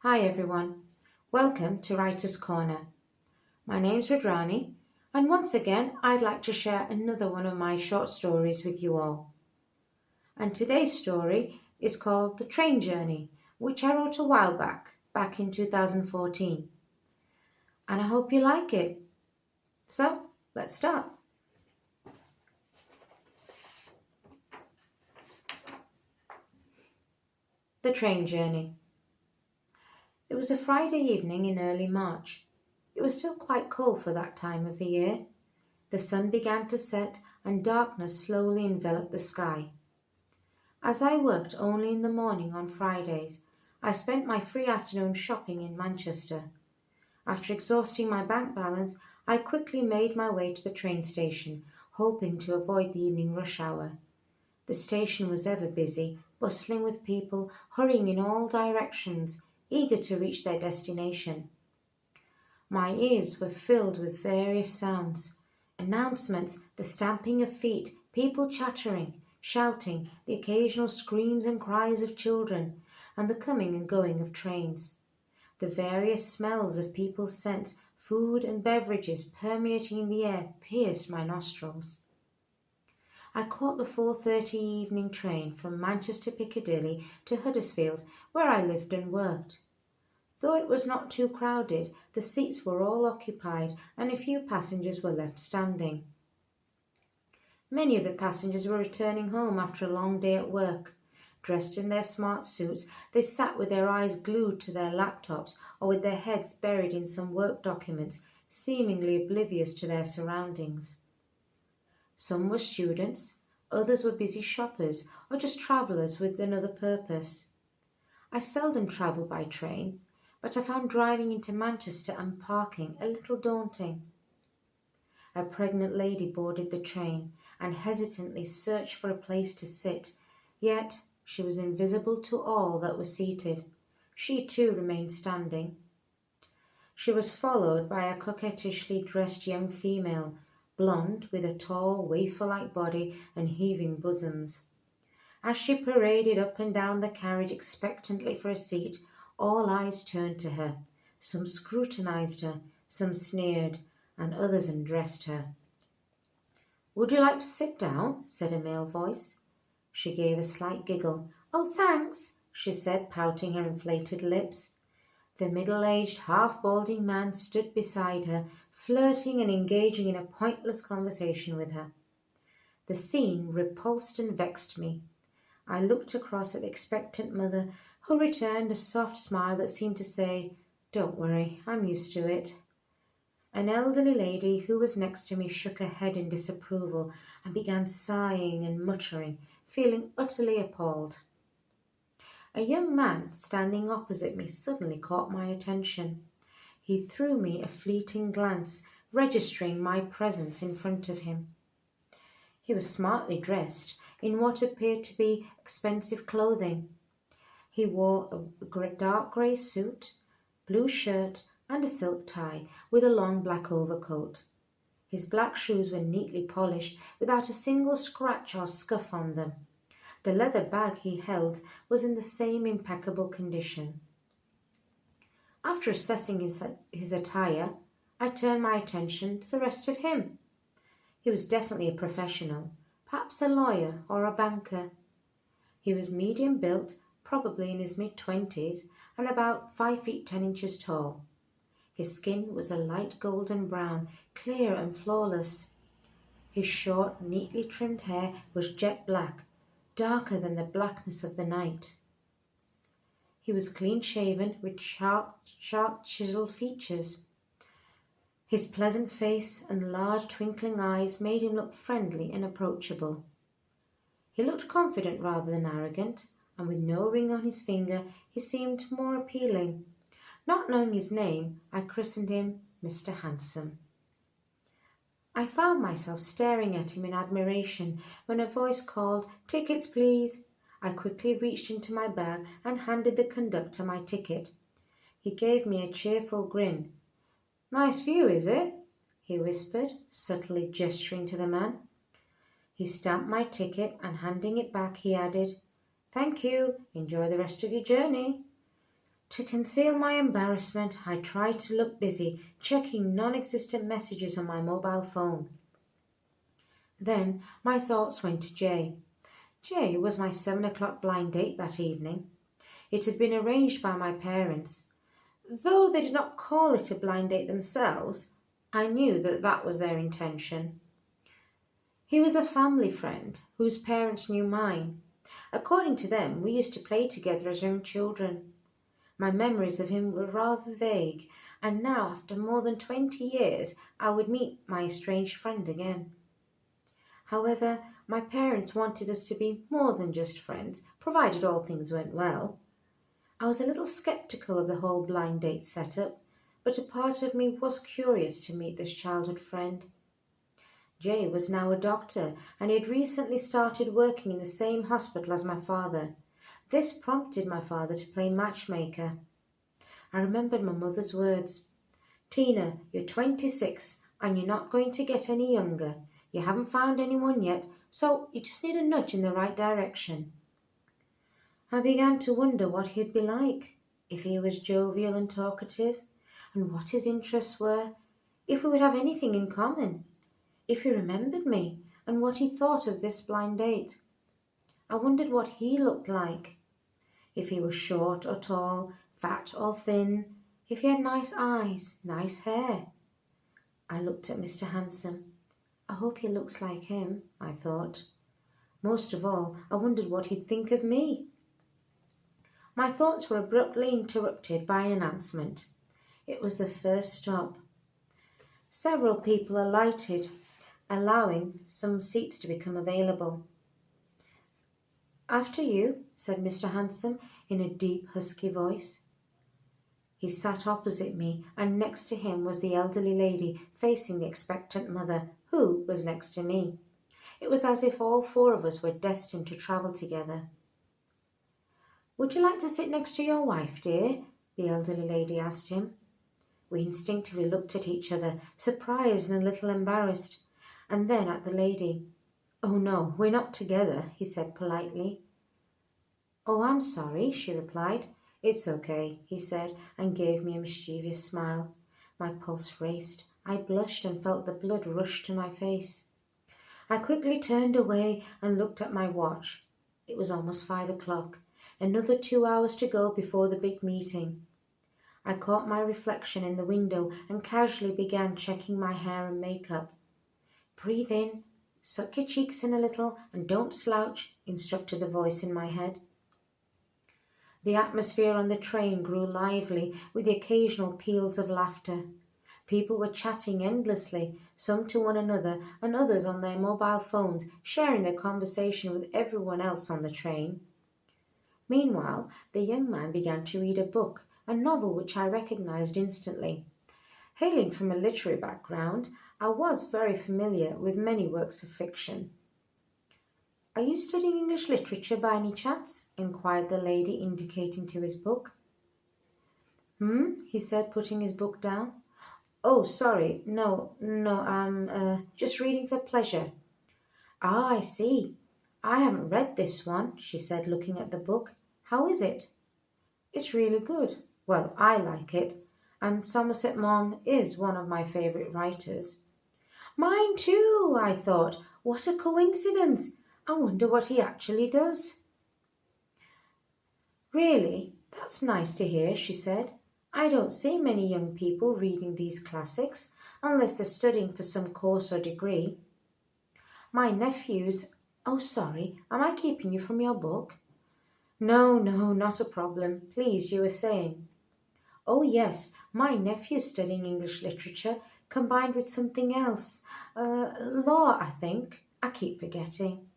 Hi everyone, welcome to Writer's Corner. My name's Rudrani, and once again I'd like to share another one of my short stories with you all. And today's story is called The Train Journey, which I wrote a while back in 2014. And I hope you like it. So, let's start. The Train Journey. It was a Friday evening in early March. It was still quite cold for that time of the year. The sun began to set and darkness slowly enveloped the sky. As I worked only in the morning on Fridays, I spent my free afternoon shopping in Manchester. After exhausting my bank balance, I quickly made my way to the train station, hoping to avoid the evening rush hour. The station was ever busy, bustling with people hurrying in all directions, eager to reach their destination. My ears were filled with various sounds. Announcements, the stamping of feet, people chattering, shouting, the occasional screams and cries of children, and the coming and going of trains. The various smells of people's scents, food and beverages permeating in the air pierced my nostrils. I caught the 4:30 evening train from Manchester Piccadilly to Huddersfield, where I lived and worked. Though it was not too crowded, the seats were all occupied and a few passengers were left standing. Many of the passengers were returning home after a long day at work. Dressed in their smart suits, they sat with their eyes glued to their laptops or with their heads buried in some work documents, seemingly oblivious to their surroundings. Some were students, others were busy shoppers or just travellers with another purpose. I seldom travel by train, but I found driving into Manchester and parking a little daunting. A pregnant lady boarded the train and hesitantly searched for a place to sit, yet she was invisible to all that were seated. She too remained standing. She was followed by a coquettishly dressed young female, blonde, with a tall, wafer-like body and heaving bosoms. As she paraded up and down the carriage expectantly for a seat, all eyes turned to her. Some scrutinized her, some sneered, and others undressed her. "Would you like to sit down?" said a male voice. She gave a slight giggle. "Oh, thanks," she said, pouting her inflated lips. The middle-aged, half-balding man stood beside her, flirting and engaging in a pointless conversation with her. The scene repulsed and vexed me. I looked across at the expectant mother, who returned a soft smile that seemed to say, "Don't worry, I'm used to it." An elderly lady who was next to me shook her head in disapproval and began sighing and muttering, feeling utterly appalled. A young man standing opposite me suddenly caught my attention. He threw me a fleeting glance, registering my presence in front of him. He was smartly dressed in what appeared to be expensive clothing. He wore a dark grey suit, blue shirt, and a silk tie with a long black overcoat. His black shoes were neatly polished, without a single scratch or scuff on them. The leather bag he held was in the same impeccable condition. After assessing his attire, I turned my attention to the rest of him. He was definitely a professional, perhaps a lawyer or a banker. He was medium built, probably in his mid-twenties, and about 5 feet 10 inches tall. His skin was a light golden brown, clear and flawless. His short, neatly trimmed hair was jet black, darker than the blackness of the night. He was clean-shaven, with sharp chiseled features. His pleasant face and large twinkling eyes made him look friendly and approachable. He looked confident rather than arrogant, and with no ring on his finger, he seemed more appealing. Not knowing his name, I christened him Mr. Handsome. I found myself staring at him in admiration when a voice called, "Tickets, please." I quickly reached into my bag and handed the conductor my ticket. He gave me a cheerful grin. "Nice view, is it?" he whispered, subtly gesturing to the man. He stamped my ticket and handing it back, he added, "Thank you. Enjoy the rest of your journey." To conceal my embarrassment, I tried to look busy, checking non-existent messages on my mobile phone. Then my thoughts went to Jay. Jay was my 7 o'clock blind date that evening. It had been arranged by my parents. Though they did not call it a blind date themselves, I knew that that was their intention. He was a family friend whose parents knew mine. According to them, we used to play together as young children. My memories of him were rather vague, and now, after more than 20 years, I would meet my estranged friend again. However, my parents wanted us to be more than just friends, provided all things went well. I was a little sceptical of the whole blind date setup, but a part of me was curious to meet this childhood friend. Jay was now a doctor, and he had recently started working in the same hospital as my father. This prompted my father to play matchmaker. I remembered my mother's words. "Tina, you're 26 and you're not going to get any younger. You haven't found anyone yet, so you just need a nudge in the right direction." I began to wonder what he'd be like, if he was jovial and talkative, and what his interests were, if we would have anything in common, if he remembered me, and what he thought of this blind date. I wondered what he looked like, if he was short or tall, fat or thin, if he had nice eyes, nice hair. I looked at Mr. Handsome. I hope he looks like him, I thought. Most of all, I wondered what he'd think of me. My thoughts were abruptly interrupted by an announcement. It was the first stop. Several people alighted, allowing some seats to become available. "After you," said Mr. Handsome in a deep, husky voice. He sat opposite me, and next to him was the elderly lady facing the expectant mother, who was next to me. It was as if all four of us were destined to travel together. "Would you like to sit next to your wife, dear?" the elderly lady asked him. We instinctively looked at each other, surprised and a little embarrassed, and then at the lady. "Oh no, we're not together," he said politely. "Oh, I'm sorry," she replied. "It's okay," he said, and gave me a mischievous smile. My pulse raced. I blushed and felt the blood rush to my face. I quickly turned away and looked at my watch. It was almost 5 o'clock. Another 2 hours to go before the big meeting. I caught my reflection in the window and casually began checking my hair and makeup. "Breathe in, suck your cheeks in a little, and don't slouch," instructed the voice in my head. The atmosphere on the train grew lively with the occasional peals of laughter. People were chatting endlessly, some to one another and others on their mobile phones, sharing their conversation with everyone else on the train. Meanwhile, the young man began to read a book, a novel which I recognized instantly. Hailing from a literary background, I was very familiar with many works of fiction. "Are you studying English literature by any chance?" inquired the lady, indicating to his book. He said, putting his book down. "Oh, sorry, no, I'm just reading for pleasure." "Ah, I see. I haven't read this one," she said, looking at the book. "How is it?" "It's really good. Well, I like it, and Somerset Maugham is one of my favourite writers." "Mine too," I thought. "What a coincidence! I wonder what he actually does." "Really, that's nice to hear," she said. "I don't see many young people reading these classics, unless they're studying for some course or degree. My nephews— Oh, sorry, am I keeping you from your book?" No, not a problem. Please, you were saying." "Oh, yes, my nephew's studying English literature, combined with something else. Law, I think. I keep forgetting.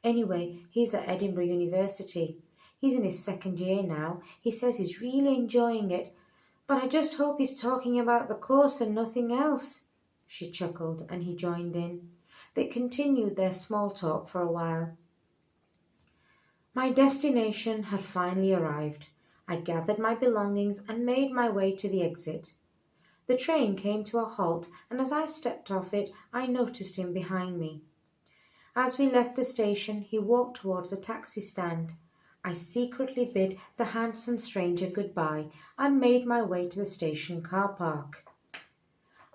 Anyway, he's at Edinburgh University. He's in his second year now. He says he's really enjoying it, but I just hope he's talking about the course and nothing else." She chuckled, and he joined in. They continued their small talk for a while. My destination had finally arrived. I gathered my belongings and made my way to the exit. The train came to a halt, and as I stepped off it, I noticed him behind me. As we left the station, he walked towards the taxi stand. I secretly bid the handsome stranger goodbye and made my way to the station car park.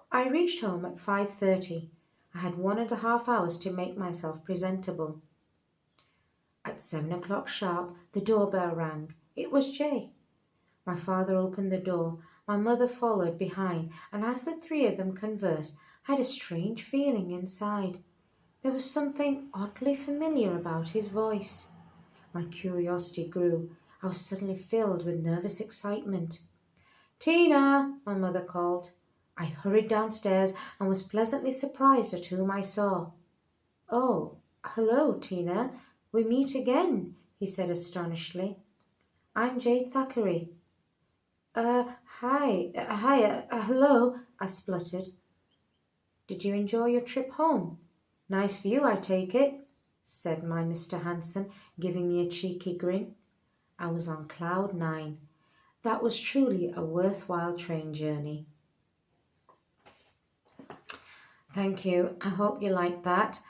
I reached home at 5:30. I had 1.5 hours to make myself presentable. At 7 o'clock sharp, the doorbell rang. It was Jay. My father opened the door. My mother followed behind, and as the three of them conversed, I had a strange feeling inside. There was something oddly familiar about his voice. My curiosity grew. I was suddenly filled with nervous excitement. Tina, my mother called. I hurried downstairs and was pleasantly surprised at whom I saw. Oh, hello, Tina. We meet again, he said astonishedly. I'm Jay Thackeray. Hello, I spluttered. Did you enjoy your trip home? Nice view, I take it, said my Mr. Handsome, giving me a cheeky grin. I was on cloud 9. That was truly a worthwhile train journey. Thank you. I hope you liked that.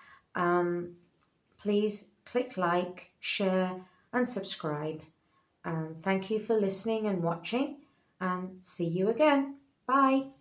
Please click like, share, and subscribe. Thank you for listening and watching, and see you again. Bye.